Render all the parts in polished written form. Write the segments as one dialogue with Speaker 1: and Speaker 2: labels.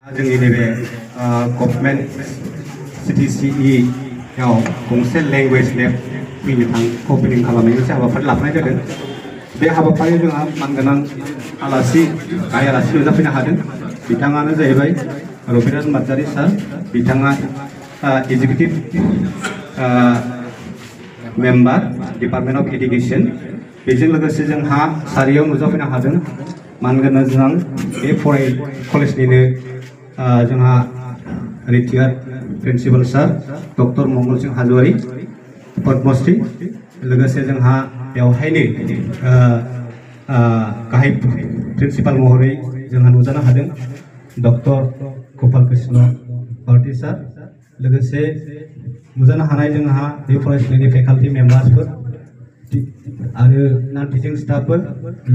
Speaker 1: जोंनि नैबे government CTCE आव गंसे लेंगुवेज लेब फैनो अपेनिं खालामनाय मोनसे हाबाफारि लाफानाय जादों। बे हाबाफारियाव जोंहा मानगोनां आलासि गाहाय आलासि नुजाफैनो हादों। बिथाङानो जाहैबाय रबिराज नार्जारी सार। बिथाङा executive member department of education. बेजों लोगोसे जोंहा सारियाव नुजाफैनो हादों मानगोनां बे कलेजनिनो जोंहा रिटायार्ड प्रिन्सिपाल सार डक्टर मंगल सिंह हाजवारी पद्मश्री। लोगोसे जोंहा बेवहायनो गाहाय प्रिन्सिपाल महरै जोंहा नुजानो हादों डक्टर गोपाल कृष्ण भारती सार। लोगोसे नुजानो हानाय जोंहा बे फरायसालिनि फेकाल्टि मेम्बार्सफोर आरो नन टिचिं स्टाफफोर।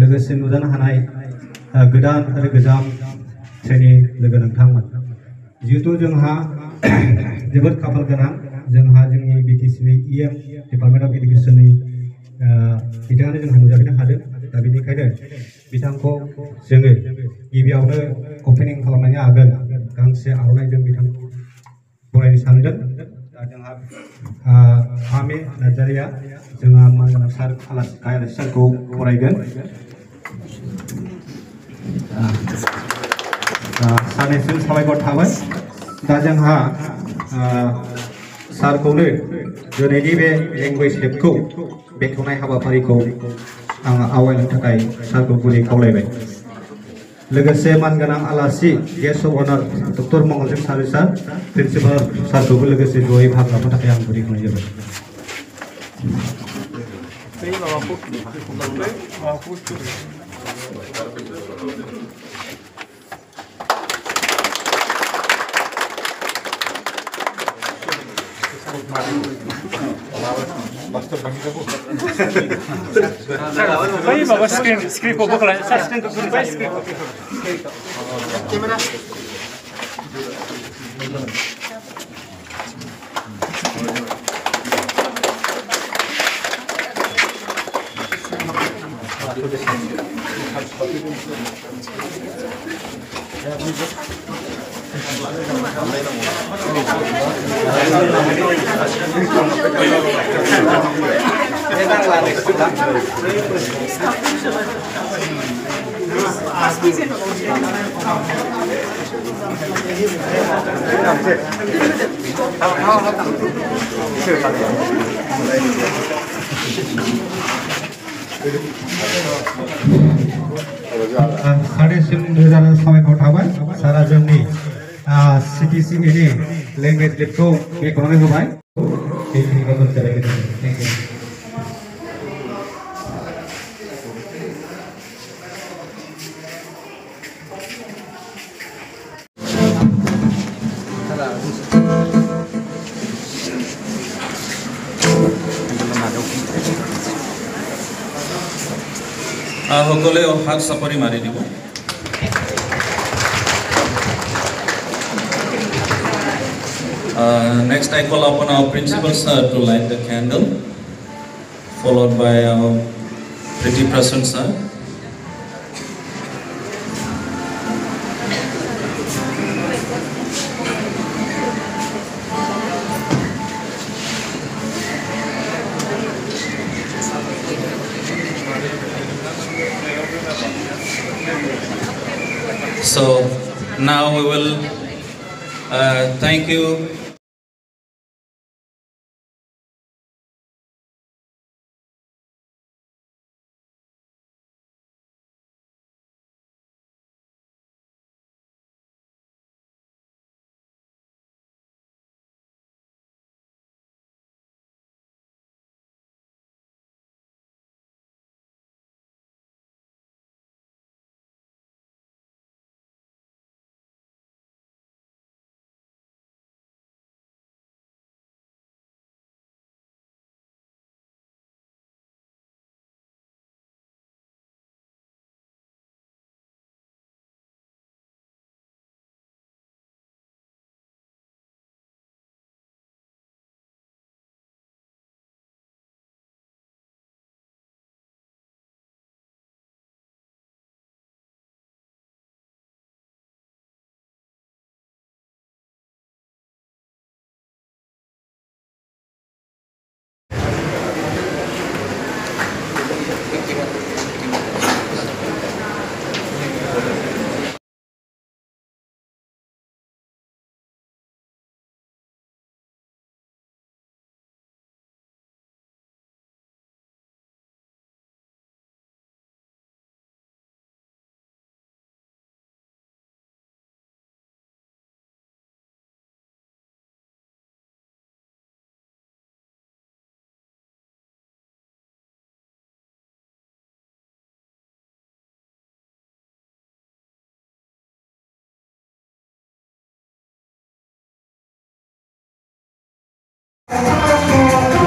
Speaker 1: लोगोसे नुजानो हानाय गोदान आरो गोजाम श्रेणी लोगो नोंथांमोन। जिहेतु जोंहा जोबोद खाफाल गोनां जोंहा जोंनि BTCनि EM डिपार्टमेन्ट अफ एडुकेशननि बिथाङानो जोंहा नुजाफैनो हादों। दा बेनिखायनो बिथांखौ जोङो गिबियावनो अपेनिं खालामनायनि आगोल गांसे आर'नाइजों बिथांखौ बरायनो सानदों। दा जोंहा आमे नार्जारिया जोंहा मानगोनां सार आलासि सारखौ बरायगोन। सानैसिम साबायखर थाबाय। दा जोंहा सारखौनो दिनैनि बे लेंगुवेज लेबखौ बेखेवनाय हाबाफारिखौ आं आवगायनो थाखाय सारखौ गुरै खावलायबाय। लोगोसे मानगोनां आलासि गेस्ट अफ अनार डक्टर मंगल सिंह हाजवारी सार प्रिन्सिपाल सारखौबो लोगोसे जयै भाग लानो थाखाय आं गुरै खावलायनाय जाबाय।
Speaker 2: Bayi bawa screen ko buka lah. Saya screen ko guna. Bayi screen ko. Kamera.
Speaker 1: सानैसिम रोजा रोजा साबायखर थाबाय। सारा जोंनि CTCनि लेंगुवेज लेबखौ बेखेवनानै होबाय।
Speaker 3: সকলে হাত চাপৰি মাৰি দিব। Next, I call upon our principal sir to light the candle, followed by our pretty present sir. So now we will thank you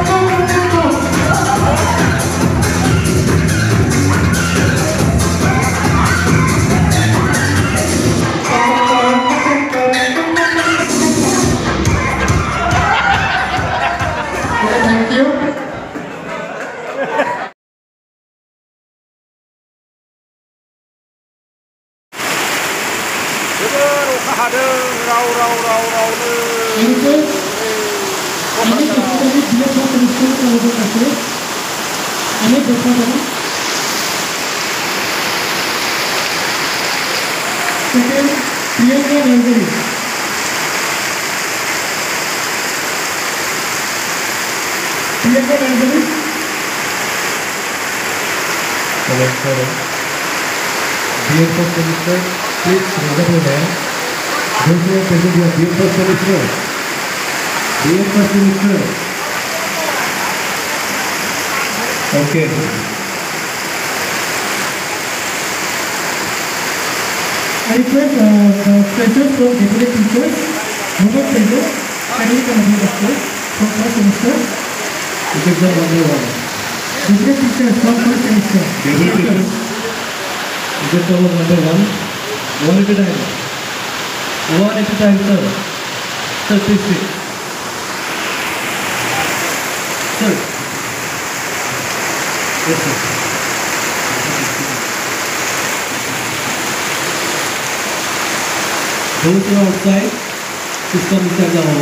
Speaker 4: Thank you.
Speaker 2: जोबोर अखा हादों Rao Rao Rao रावनो
Speaker 1: Dear First Minister, please raise up your hand. Those who are present here, dear First Minister. Dear First Minister. Okay.
Speaker 4: I request freshers from deputy teachers, Robert Taylor, kindly come and the stage from first semester.
Speaker 1: This is the number one.
Speaker 4: Deputy teachers from first semester.
Speaker 1: Deputy teachers. This is our number one. One at a time. One at a time, sir. Sir, please sit. Sir. Yes, sir. Those who are outside, please come inside the hall.